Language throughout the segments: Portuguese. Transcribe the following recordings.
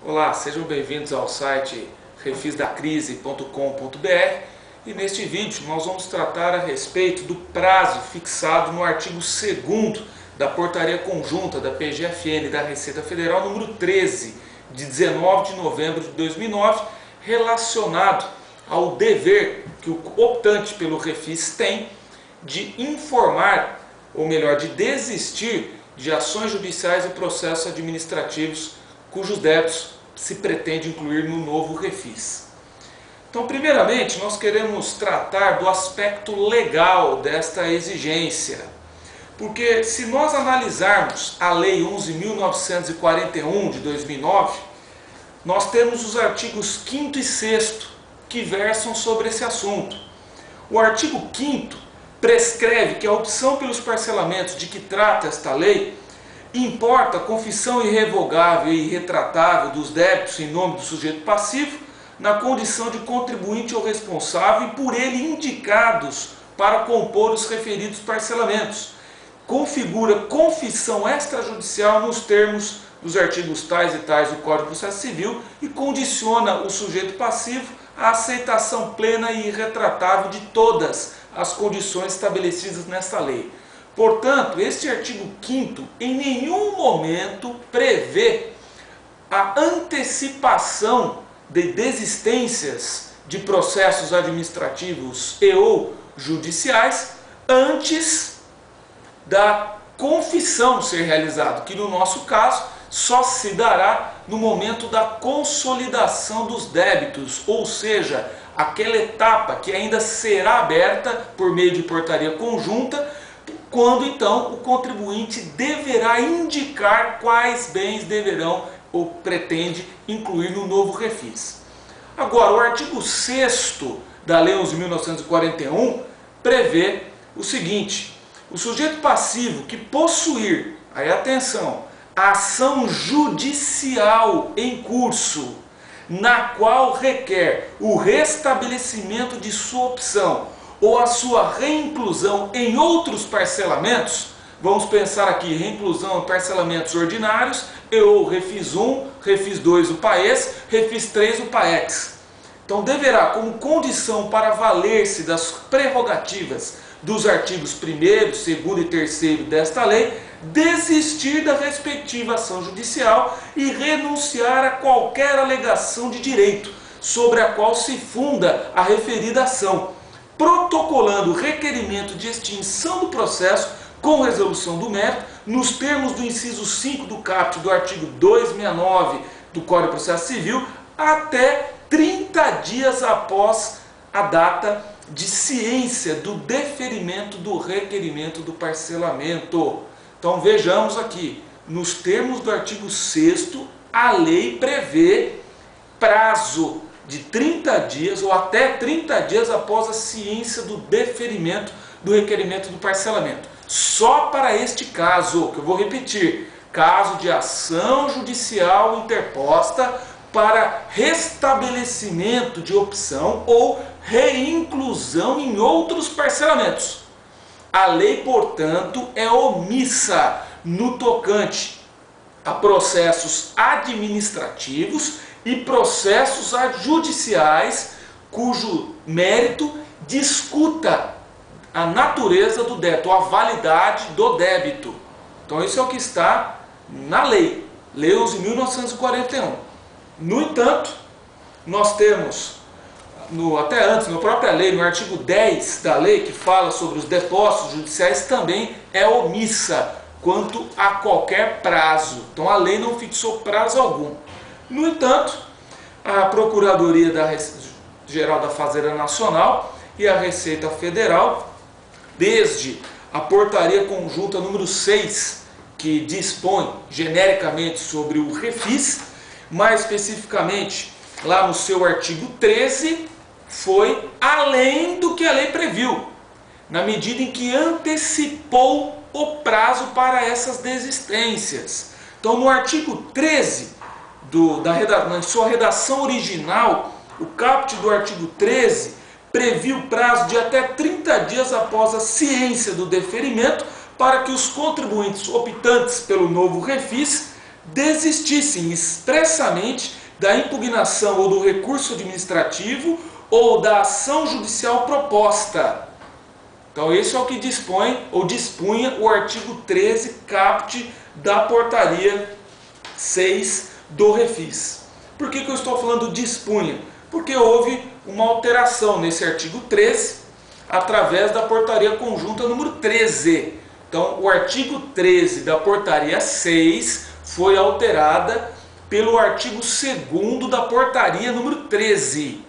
Olá, sejam bem-vindos ao site refisdacrise.com.br e neste vídeo nós vamos tratar a respeito do prazo fixado no artigo 2º da Portaria Conjunta da PGFN da Receita Federal número 13, de 19 de novembro de 2009, relacionado ao dever que o optante pelo refis tem de informar, ou melhor, de desistir de ações judiciais e processos administrativos cujos débitos se pretende incluir no novo refis. Então, primeiramente, nós queremos tratar do aspecto legal desta exigência, porque se nós analisarmos a Lei 11.941 de 2009, nós temos os artigos 5º e 6º que versam sobre esse assunto. O artigo 5º prescreve que a opção pelos parcelamentos de que trata esta lei importa a confissão irrevogável e irretratável dos débitos em nome do sujeito passivo, na condição de contribuinte ou responsável e por ele indicados para compor os referidos parcelamentos. Configura confissão extrajudicial nos termos dos artigos tais e tais do Código de Processo Civil e condiciona o sujeito passivo à aceitação plena e irretratável de todas as condições estabelecidas nesta lei. Portanto, este artigo 5º em nenhum momento prevê a antecipação de desistências de processos administrativos e ou judiciais antes da confissão ser realizada, que no nosso caso só se dará no momento da consolidação dos débitos, ou seja, aquela etapa que ainda será aberta por meio de portaria conjunta, quando então o contribuinte deverá indicar quais bens deverão ou pretende incluir no novo refis. Agora, o artigo 6º da Lei 11.941 prevê o seguinte: o sujeito passivo que possuir, aí atenção, a ação judicial em curso, na qual requer o restabelecimento de sua opção ou a sua reinclusão em outros parcelamentos, vamos pensar aqui, reinclusão em parcelamentos ordinários, e ou refis 1, refis 2 o PAES, refis 3 o PAEX. Então deverá, como condição para valer-se das prerrogativas dos artigos 1º, 2º e 3º desta lei, desistir da respectiva ação judicial e renunciar a qualquer alegação de direito sobre a qual se funda a referida ação, protocolando o requerimento de extinção do processo com resolução do mérito, nos termos do inciso 5 do caput do artigo 269 do Código de Processo Civil, até 30 dias após a data de ciência do deferimento do requerimento do parcelamento. Então vejamos aqui, nos termos do artigo 6º, a lei prevê prazo de 30 dias ou até 30 dias após a ciência do deferimento do requerimento do parcelamento. Só para este caso, que eu vou repetir, caso de ação judicial interposta para restabelecimento de opção ou reinclusão em outros parcelamentos. A lei, portanto, é omissa no tocante a processos administrativos e processos judiciais cujo mérito discuta a natureza do débito, a validade do débito. Então isso é o que está na lei, Lei 11.941. No entanto, nós temos, até antes, na própria lei, no artigo 10 da lei, que fala sobre os depósitos judiciais, também é omissa quanto a qualquer prazo. Então a lei não fixou prazo algum. No entanto, a Procuradoria-Geral da Fazenda Nacional e a Receita Federal, desde a Portaria Conjunta número 6, que dispõe genericamente sobre o refis, mais especificamente lá no seu artigo 13, foi além do que a lei previu, na medida em que antecipou o prazo para essas desistências. Então, no artigo 13, na sua redação original, o caput do artigo 13 previu o prazo de até 30 dias após a ciência do deferimento para que os contribuintes optantes pelo novo refis desistissem expressamente da impugnação ou do recurso administrativo ou da ação judicial proposta. Então esse é o que dispõe ou dispunha o artigo 13 caput da portaria 6 do Refis. Por que eu estou falando dispunha? Porque houve uma alteração nesse artigo 13 através da portaria conjunta número 13. Então o artigo 13 da portaria 6 foi alterada pelo artigo 2º da portaria número 13,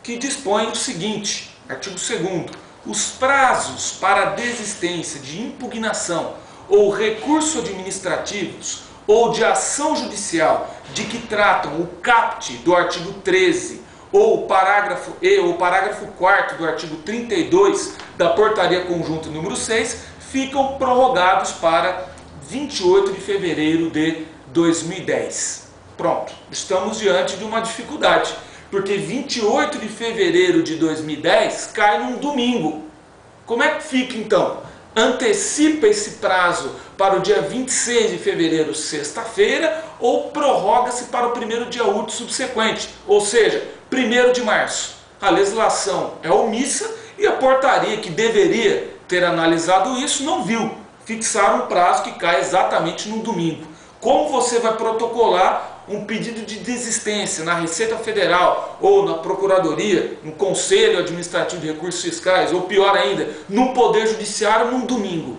que dispõe o seguinte, artigo 2º, os prazos para desistência de impugnação ou recurso administrativos ou de ação judicial de que tratam o caput do artigo 13 ou o parágrafo E ou o parágrafo 4º do artigo 32 da portaria conjunta número 6 ficam prorrogados para 28 de fevereiro de 2010. Pronto, estamos diante de uma dificuldade, porque 28 de fevereiro de 2010 cai num domingo. Como é que fica então? Antecipa esse prazo para o dia 26 de fevereiro, sexta-feira, ou prorroga-se para o primeiro dia útil subsequente, ou seja, 1º de março. A legislação é omissa e a portaria que deveria ter analisado isso não viu. Fixar um prazo que cai exatamente no domingo. Como você vai protocolar um pedido de desistência na Receita Federal ou na Procuradoria, no Conselho Administrativo de Recursos Fiscais, ou pior ainda, no Poder Judiciário num domingo?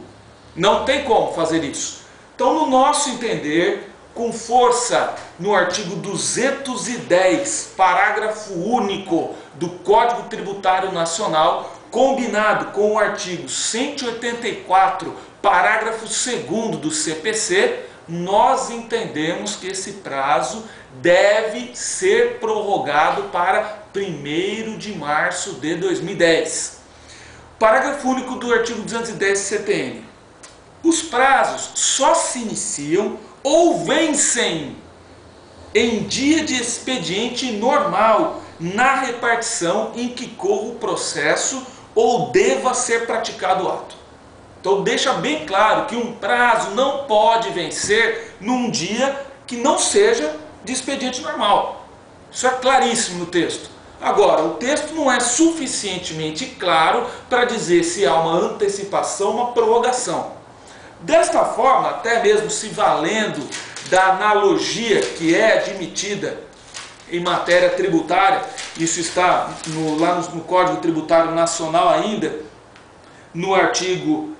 Não tem como fazer isso. Então, no nosso entender, com força no artigo 210, parágrafo único do Código Tributário Nacional, combinado com o artigo 184, parágrafo 2º do CPC, nós entendemos que esse prazo deve ser prorrogado para 1º de março de 2010. Parágrafo único do artigo 210 CTN. Os prazos só se iniciam ou vencem em dia de expediente normal na repartição em que corra o processo ou deva ser praticado o ato. Então deixa bem claro que um prazo não pode vencer num dia que não seja de expediente normal. Isso é claríssimo no texto. Agora, o texto não é suficientemente claro para dizer se há uma antecipação, uma prorrogação. Desta forma, até mesmo se valendo da analogia que é admitida em matéria tributária, isso está lá no Código Tributário Nacional ainda, no artigo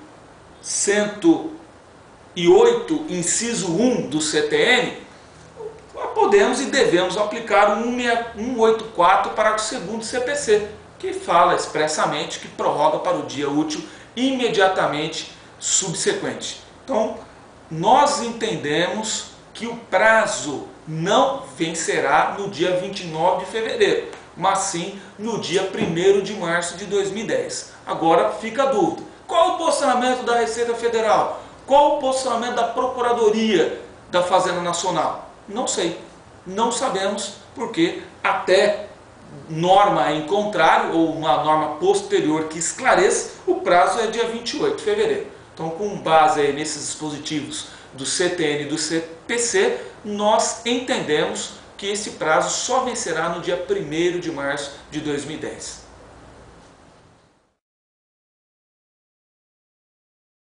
108, inciso 1 do CTN, podemos e devemos aplicar o 184, parágrafo 2º do CPC, que fala expressamente que prorroga para o dia útil imediatamente subsequente. Então, nós entendemos que o prazo não vencerá no dia 29 de fevereiro, mas sim no dia 1º de março de 2010. Agora fica a dúvida. Qual o posicionamento da Receita Federal? Qual o posicionamento da Procuradoria da Fazenda Nacional? Não sei. Não sabemos, porque até norma em contrário, ou uma norma posterior que esclareça, o prazo é dia 28 de fevereiro. Então, com base aí nesses dispositivos do CTN e do CPC, nós entendemos que esse prazo só vencerá no dia 1º de março de 2010.